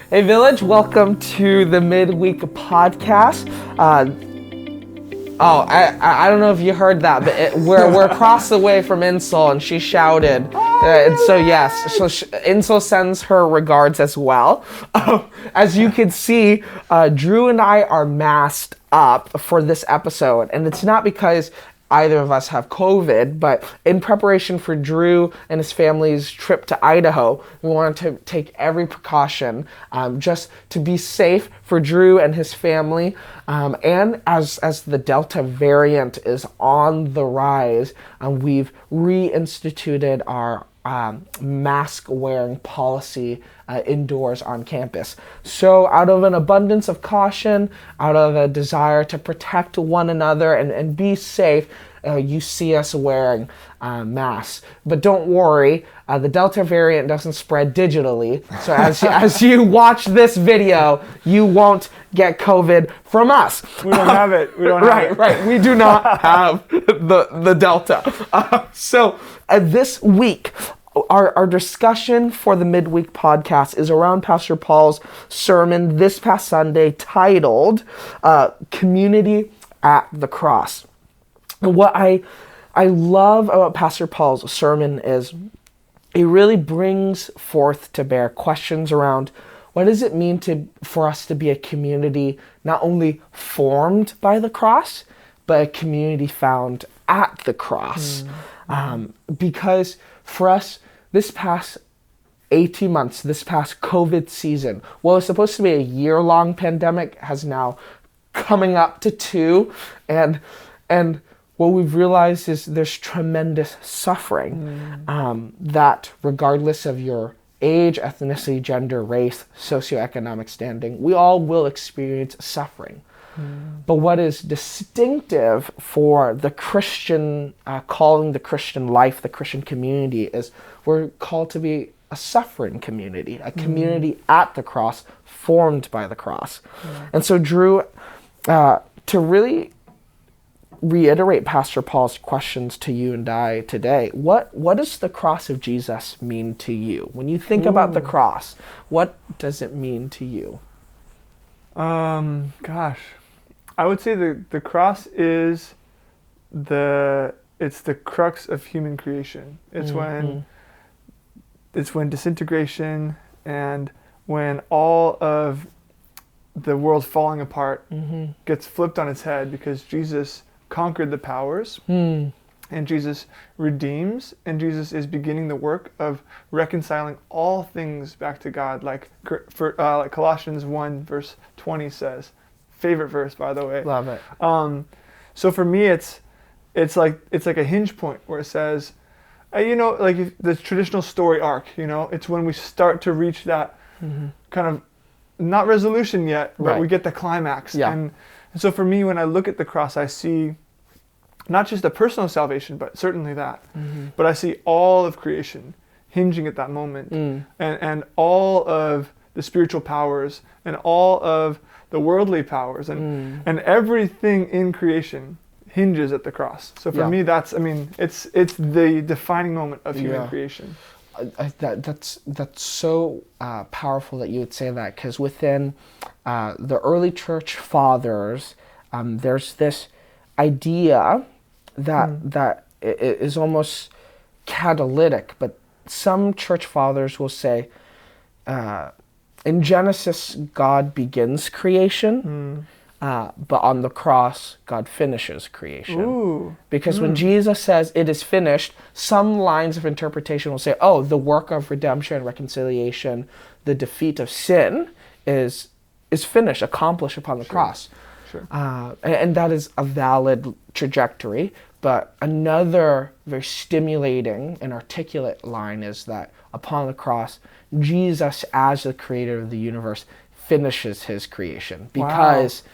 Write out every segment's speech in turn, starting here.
Hey Village, welcome to the midweek podcast. I don't know if you heard that, but we're across the way from Insel, and she shouted. Insel sends her regards as well. As you can see, Drew and I are masked up for this episode, and it's not because either of us have COVID, but in preparation for Drew and his family's trip to Idaho, we wanted to take every precaution just to be safe for Drew and his family. And as the Delta variant is on the rise, we've reinstituted our mask-wearing policy indoors on campus. So out of an abundance of caution, out of a desire to protect one another and be safe, you see us wearing masks. But don't worry, the Delta variant doesn't spread digitally. So as you watch this video, you won't get COVID from us. We don't have it. We don't have it. Right. We do not have the Delta. So this week, our discussion for the midweek podcast is around Pastor Paul's sermon this past Sunday titled Community at the Cross. And what I love about Pastor Paul's sermon is it really brings forth to bear questions around what does it mean for us to be a community not only formed by the cross, but a community found at the cross. Because for us, this past 18 months, this past COVID season, what was supposed to be a year-long pandemic has now coming up to 2, and what we've realized is there's tremendous suffering that regardless of your age, ethnicity, gender, race, socioeconomic standing, we all will experience suffering. But what is distinctive for the Christian calling, the Christian life, the Christian community is we're called to be a suffering community, a community at the cross, formed by the cross. And so Drew, to really reiterate Pastor Paul's questions to you and I today, what does the cross of Jesus mean to you? When you think about the cross, what does it mean to you? Gosh, I would say the cross is it's the crux of human creation. It's when disintegration and when all of the world falling apart gets flipped on its head because Jesus conquered the powers and Jesus redeems, and Jesus is beginning the work of reconciling all things back to God, like Colossians 1 verse 20 says. Favorite verse, by the way. Love it. So for me, it's like a hinge point where it says, like the traditional story arc. It's when we start to reach that kind of not resolution yet, but we get the climax. Yeah. And so for me, when I look at the cross, I see not just a personal salvation, but certainly that. But I see all of creation hinging at that moment, and all of the spiritual powers and all of the worldly powers and everything in creation hinges at the cross. So for me, it's the defining moment of human creation. That's so powerful that you would say that, because within the early church fathers, there's this idea that is almost catalytic, but some church fathers will say, in Genesis, God begins creation, but on the cross, God finishes creation. Because when Jesus says, it is finished, some lines of interpretation will say, the work of redemption and reconciliation, the defeat of sin is finished, accomplished upon the cross. Sure. And that is a valid trajectory. But another very stimulating and articulate line is that upon the cross, Jesus, as the creator of the universe, finishes his creation. Because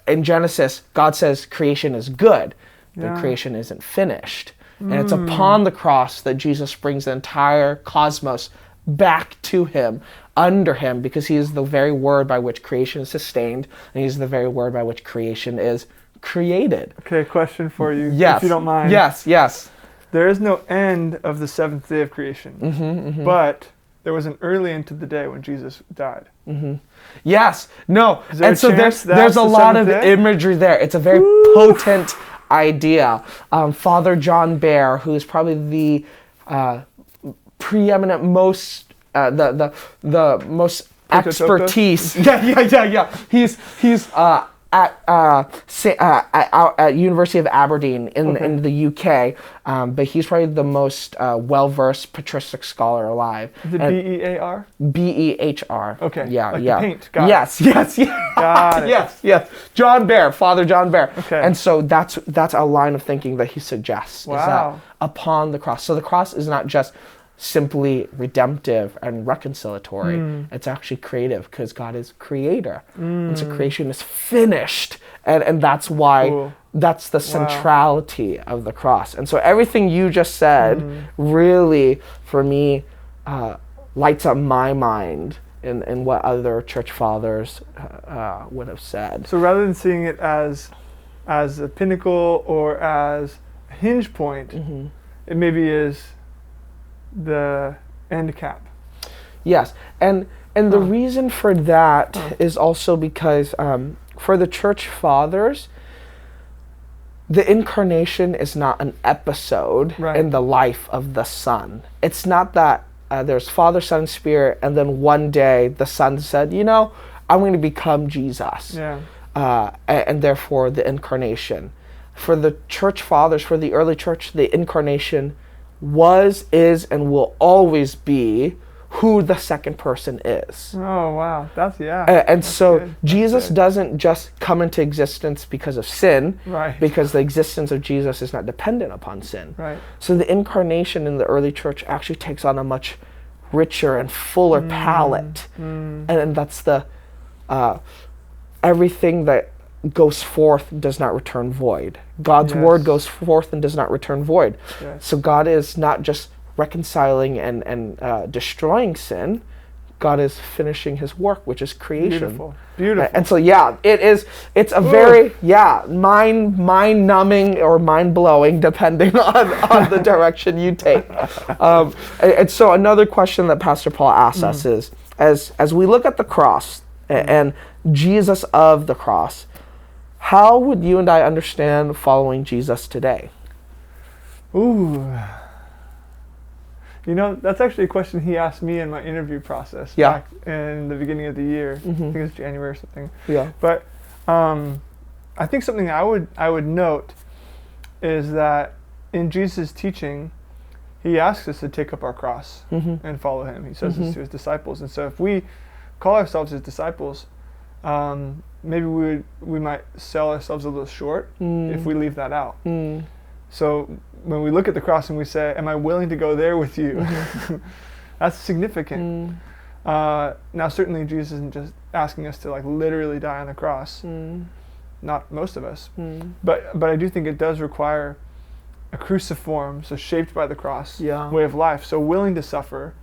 in Genesis, God says creation is good, but creation isn't finished. And it's upon the cross that Jesus brings the entire cosmos back to him, under him, because he is the very word by which creation is sustained, and he's the very word by which creation is created. Okay, question for you, yes. if you don't mind. Yes. There is no end of the seventh day of creation, but there was an early end to the day when Jesus died. Yes. No. Is there And a so chance there's that's a the lot of seventh day? imagery there. It's a very potent idea. Father John Bear, who is probably the preeminent most the most expertise. Yeah. He's at University of Aberdeen in the UK, but he's probably the most well-versed patristic scholar alive. Is it B-E-A-R? Behr. Okay. Yeah, like yeah. the paint. Got yes. Got it. Yes. John Bear, Father John Bear. Okay. And so that's a line of thinking that he suggests. Wow. Is that upon the cross. So the cross is not just simply redemptive and reconciliatory. It's actually creative because God is creator. And so creation is finished. And that's why that's the centrality of the cross. And so everything you just said really, for me, lights up my mind in what other church fathers would have said. So rather than seeing it as a pinnacle or as a hinge point, it maybe is the end cap. Yes, and the reason for that is also because for the church fathers, the incarnation is not an episode in the life of the Son. It's not that there's Father, Son, Spirit, and then one day the Son said, I'm going to become Jesus. Yeah. And therefore the incarnation. For the church fathers, for the early church, the incarnation was, is, and will always be who the second person is. Oh, wow. That's so good. Jesus doesn't just come into existence because of sin, Right. because the existence of Jesus is not dependent upon sin. Right. So the incarnation in the early church actually takes on a much richer and fuller palette. And that's the everything that goes forth does not return void. God's word goes forth and does not return void. Yes. So God is not just reconciling and destroying sin. God is finishing his work, which is creation. Beautiful. And so it's a very mind-numbing or mind-blowing, depending on the direction you take. And so another question that Pastor Paul asks us is, as we look at the cross and Jesus of the cross, how would you and I understand following Jesus today? Ooh. That's actually a question he asked me in my interview process back in the beginning of the year. I think it was January or something. Yeah. But I think something I would note is that in Jesus' teaching, he asks us to take up our cross and follow him. He says this to his disciples. And so if we call ourselves his disciples, maybe we might sell ourselves a little short if we leave that out. So when we look at the cross and we say, am I willing to go there with you? That's significant. Now certainly Jesus isn't just asking us to literally die on the cross. Not most of us. But I do think it does require a cruciform, so shaped by the cross, way of life. So willing to suffer,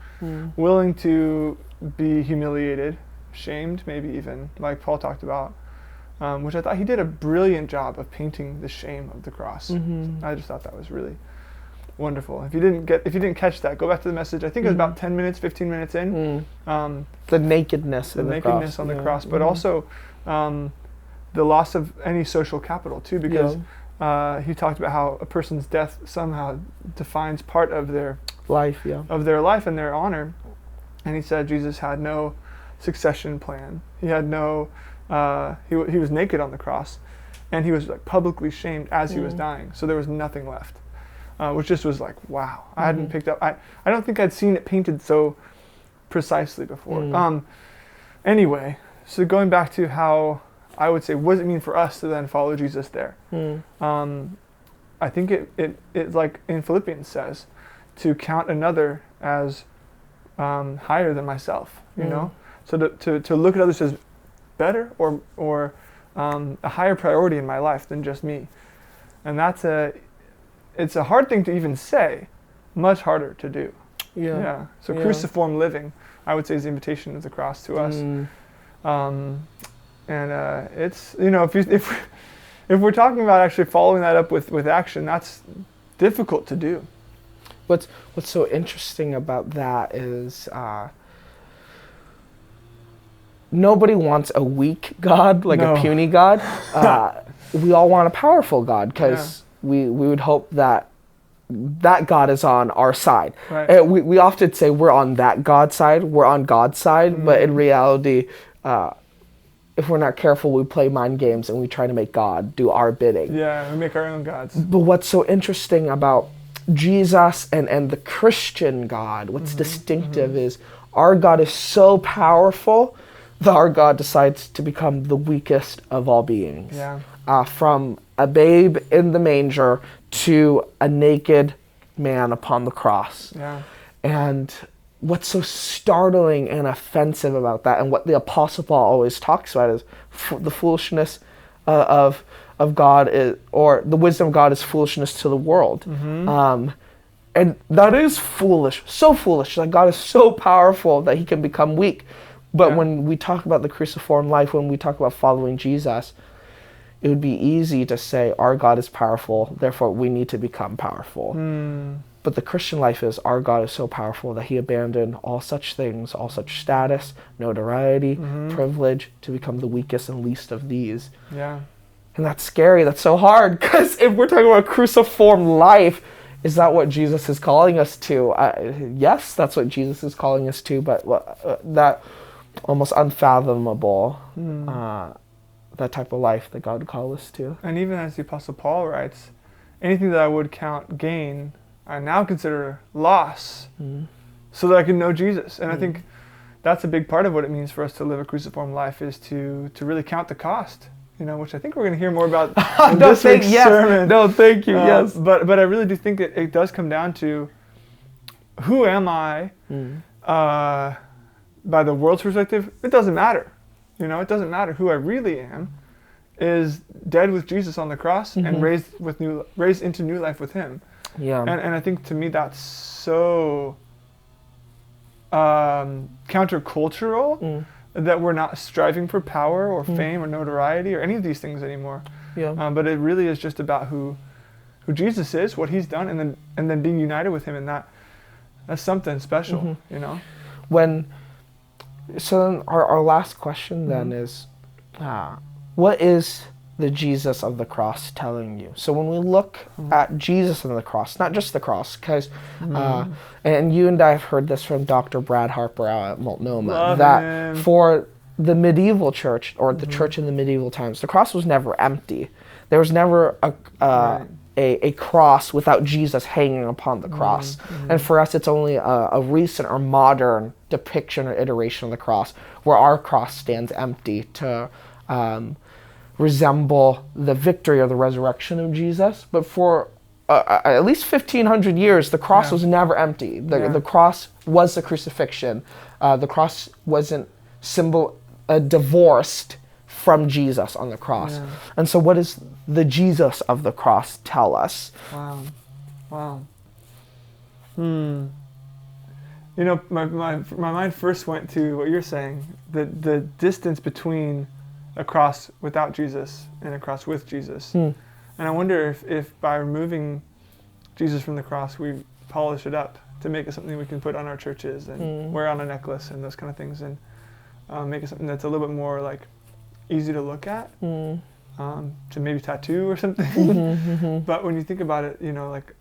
willing to be humiliated, shamed maybe even, like Paul talked about. Which I thought he did a brilliant job of painting the shame of the cross. I just thought that was really wonderful. If you didn't catch that, go back to the message. I think it was about 10 minutes, 15 minutes in. The nakedness on the cross, but also the loss of any social capital too, because he talked about how a person's death somehow defines part of their life, of their life and their honor. And he said Jesus had no succession plan. He had no. He was naked on the cross, and he was publicly shamed as he was dying. So there was nothing left, which just was wow. I hadn't picked up. I don't think I'd seen it painted so precisely before. Anyway, so going back to how I would say, what does it mean for us to then follow Jesus there? I think it like in Philippians says, to count another as higher than myself. So to look at others as better or a higher priority in my life than just me. And it's a hard thing to even say, much harder to do. So cruciform living, I would say, is the invitation of the cross to us. It's if we're talking about actually following that up with action, that's difficult to do. What's so interesting about that is nobody wants a weak God, like No. a puny God. We all want a powerful God because we would hope that God is on our side. Right. We often say we're on that God's side, we're on God's side, but in reality, if we're not careful, we play mind games and we try to make God do our bidding. Yeah, we make our own gods. But what's so interesting about Jesus and the Christian God, what's distinctive is our God is so powerful that our God decides to become the weakest of all beings. Yeah. From a babe in the manger to a naked man upon the cross. Yeah. And what's so startling and offensive about that, and what the Apostle Paul always talks about, is the foolishness of God, or the wisdom of God is foolishness to the world. And that is foolish, so foolish, that God is so powerful that he can become weak. But when we talk about the cruciform life, when we talk about following Jesus, it would be easy to say our God is powerful, therefore we need to become powerful. But the Christian life is our God is so powerful that he abandoned all such things, all such status, notoriety, privilege, to become the weakest and least of these. Yeah. And that's scary. That's so hard, because if we're talking about cruciform life, is that what Jesus is calling us to? Yes, that's what Jesus is calling us to, but that almost unfathomable, that type of life that God would call us to. And even as the Apostle Paul writes, anything that I would count gain, I now consider loss, so that I can know Jesus. And I think that's a big part of what it means for us to live a cruciform life, is to really count the cost, which I think we're going to hear more about in this week's sermon. No, thank you, yes. But I really do think that it does come down to, who am I? By the world's perspective, it doesn't matter. It doesn't matter. Who I really am is dead with Jesus on the cross and raised into new life with him. Yeah. And I think, to me, that's so countercultural, that we're not striving for power or fame or notoriety or any of these things anymore. Yeah. But it really is just about who Jesus is, what he's done, and then being united with him, and that's something special. So then our last question then is, what is the Jesus of the cross telling you? So when we look at Jesus on the cross, not just the cross, because, and you and I have heard this from Dr. Brad Harper out at Multnomah, that for the medieval church, or the church in the medieval times, the cross was never empty. There was never a cross without Jesus hanging upon the cross. And for us, it's only a recent or modern depiction or iteration of the cross, where our cross stands empty to resemble the victory or the resurrection of Jesus. But for at least 1,500 years, the cross was never empty. The cross was the crucifixion. The cross wasn't divorced from Jesus on the cross. Yeah. And so what does the Jesus of the cross tell us? Wow. My mind first went to what you're saying, the distance between a cross without Jesus and a cross with Jesus. And I wonder if by removing Jesus from the cross, we polish it up to make it something we can put on our churches and wear on a necklace and those kind of things, and make it something that's a little bit more like easy to look at, to maybe tattoo or something. But when you think about it, like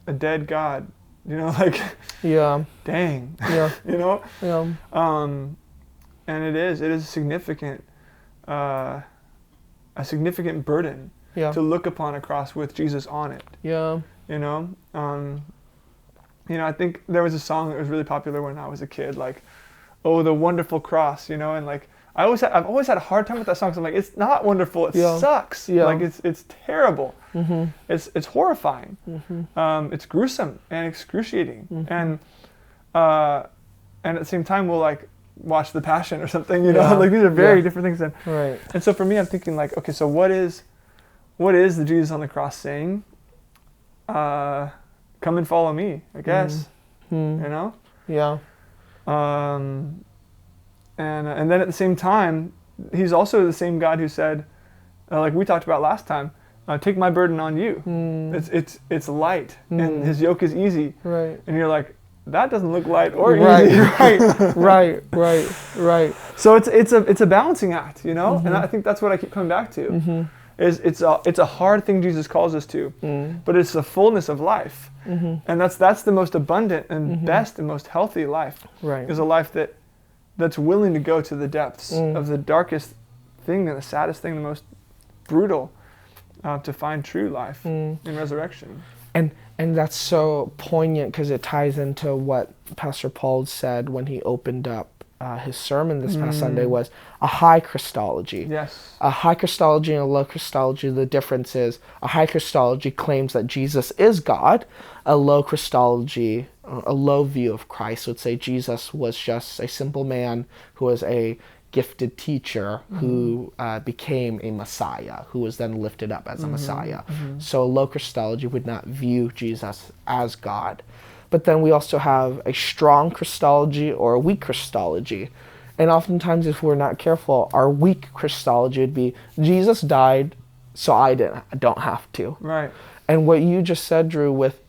a dead God, like, dang, and it is a significant burden to look upon a cross with Jesus on it. I think there was a song that was really popular when I was a kid, like, "Oh, the wonderful cross," and like, I've always had a hard time with that song, because I'm like, it's not wonderful, it sucks. Like, it's terrible. It's horrifying. It's gruesome and excruciating. And at the same time, we'll like watch The Passion or something, like, these are very different things. And so for me, I'm thinking like, okay, so what is the Jesus on the cross saying? Come and follow me, I guess. And then at the same time, he's also the same God who said, like we talked about last time, take my burden on you. It's light, and his yoke is easy. Right. And you're like, that doesn't look light or Right, easy. right. So it's a balancing act, you know? And I think that's what I keep coming back to. Is it's a hard thing Jesus calls us to, but it's the fullness of life. And that's the most abundant and best and most healthy life. Right. Is a life that's willing to go to the depths of the darkest thing and the saddest thing, the most brutal, to find true life in resurrection. And that's so poignant because it ties into what Pastor Paul said when he opened up his sermon this past Sunday, was a high Christology. Yes. A high Christology and a low Christology, the difference is a high Christology claims that Jesus is God. A low Christology, a low view of Christ would say Jesus was just a simple man who was a gifted teacher who became a Messiah, who was then lifted up as a Messiah. So a low Christology would not view Jesus as God. But then we also have a strong Christology or a weak Christology. And oftentimes, if we're not careful, our weak Christology would be, Jesus died, so I don't have to. Right. And what you just said, Drew, with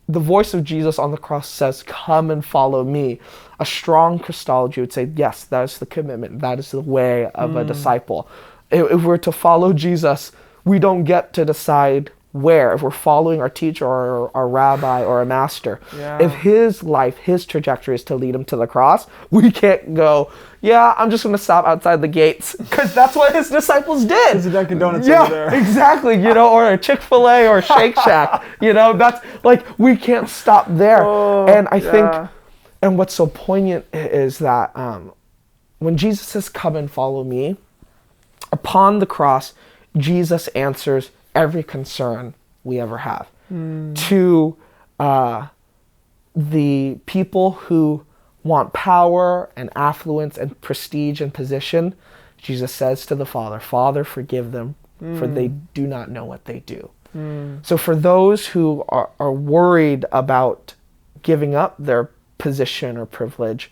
the voice of Jesus on the cross says, come and follow me. A strong Christology would say, yes, that is the commitment. That is the way of a disciple. If we're to follow Jesus, we don't get to decide where. If we're following our teacher or our rabbi or a master, if his life, his trajectory is to lead him to the cross, we can't go, yeah, I'm just going to stop outside the gates, because that's what his disciples did. There's a Dunkin' Donuts over there. Exactly, or a Chick-fil-A or a Shake Shack, that's like, we can't stop there. And I think, and what's so poignant is that when Jesus says, come and follow me, upon the cross, Jesus answers every concern we ever have. To the people who want power and affluence and prestige and position, Jesus says to the Father, Father, forgive them, for they do not know what they do. So for those who are worried about giving up their position or privilege,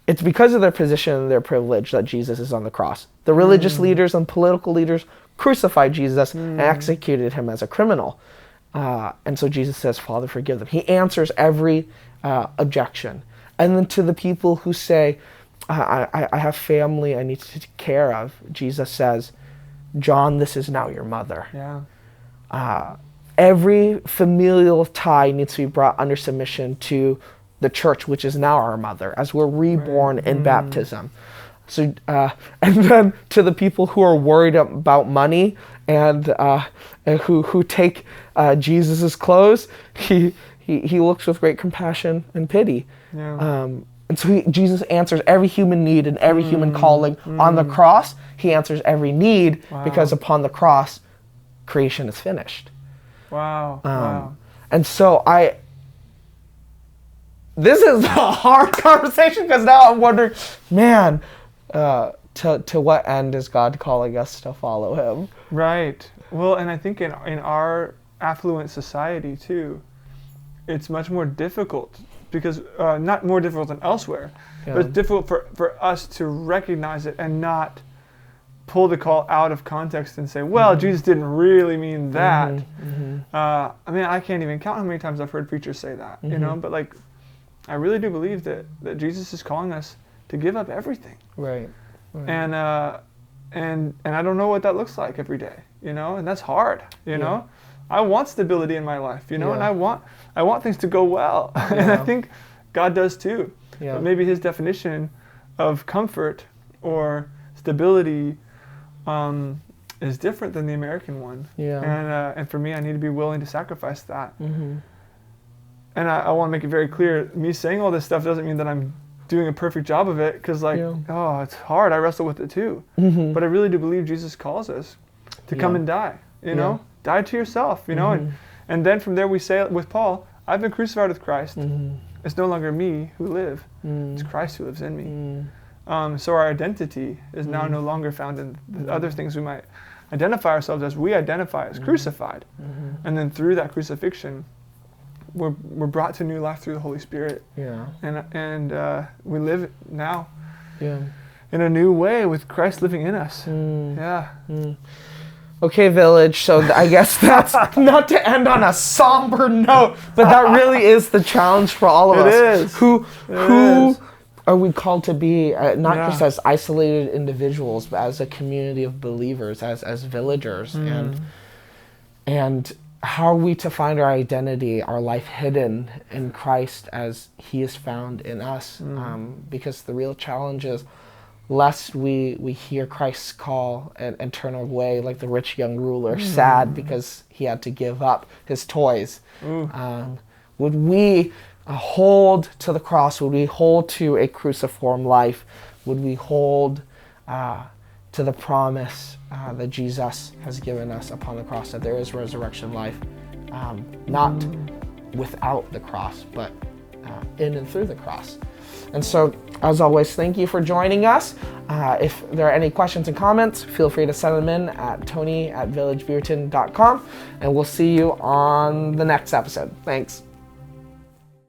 it's because of their position and their privilege that Jesus is on the cross. The religious leaders and political leaders crucified Jesus and executed him as a criminal. And so Jesus says, Father, forgive them. He answers every objection. And then to the people who say, I have family I need to take care of, Jesus says, John, this is now your mother. Every familial tie needs to be brought under submission to the church, which is now our mother, as we're reborn in baptism. So, and then to the people who are worried about money and who take Jesus's clothes, he looks with great compassion and pity. And so Jesus answers every human need and every human calling on the cross. He answers every need because upon the cross, creation is finished. And so this is a hard conversation, because now I'm wondering, man, to what end is God calling us to follow him? Right. Well, and I think in our affluent society too, it's much more difficult, because not more difficult than elsewhere, but it's difficult for us to recognize it and not pull the call out of context and say, well, Jesus didn't really mean that. I mean, I can't even count how many times I've heard preachers say that, but like, I really do believe that Jesus is calling us to give up everything. Right. And I don't know what that looks like every day, and that's hard, know. I want stability in my life, and I want things to go well. And I think God does too. But maybe his definition of comfort or stability is different than the American one. And for me, I need to be willing to sacrifice that. And I want to make it very clear, me saying all this stuff doesn't mean that I'm doing a perfect job of it, because oh, it's hard. I wrestle with it too. But I really do believe Jesus calls us to come and die, die to yourself, and then from there we say with Paul, I've been crucified with Christ. It's no longer me who live, it's Christ who lives in me. So our identity is now no longer found in the other things we might identify ourselves as. We identify as crucified. And then through that crucifixion, we're brought to new life through the Holy Spirit. And we live now in a new way with Christ living in us. Okay, Village, so I guess that's not to end on a somber note, but that really is the challenge for all of us. It is. Who are we called to be, not Yeah. just as isolated individuals, but as a community of believers, as villagers, and how are we to find our identity, our life hidden in Christ as He is found in us? Because the real challenge is, lest we hear Christ's call and turn away like the rich young ruler, sad because he had to give up his toys. Would we hold to the cross? Would we hold to a cruciform life? Would we hold to the promise that Jesus has given us upon the cross, that there is resurrection life, not without the cross, but in and through the cross? And so, as always, thank you for joining us. If there are any questions and comments, feel free to send them in at tony@villagebeaverton.com, and we'll see you on the next episode. Thanks.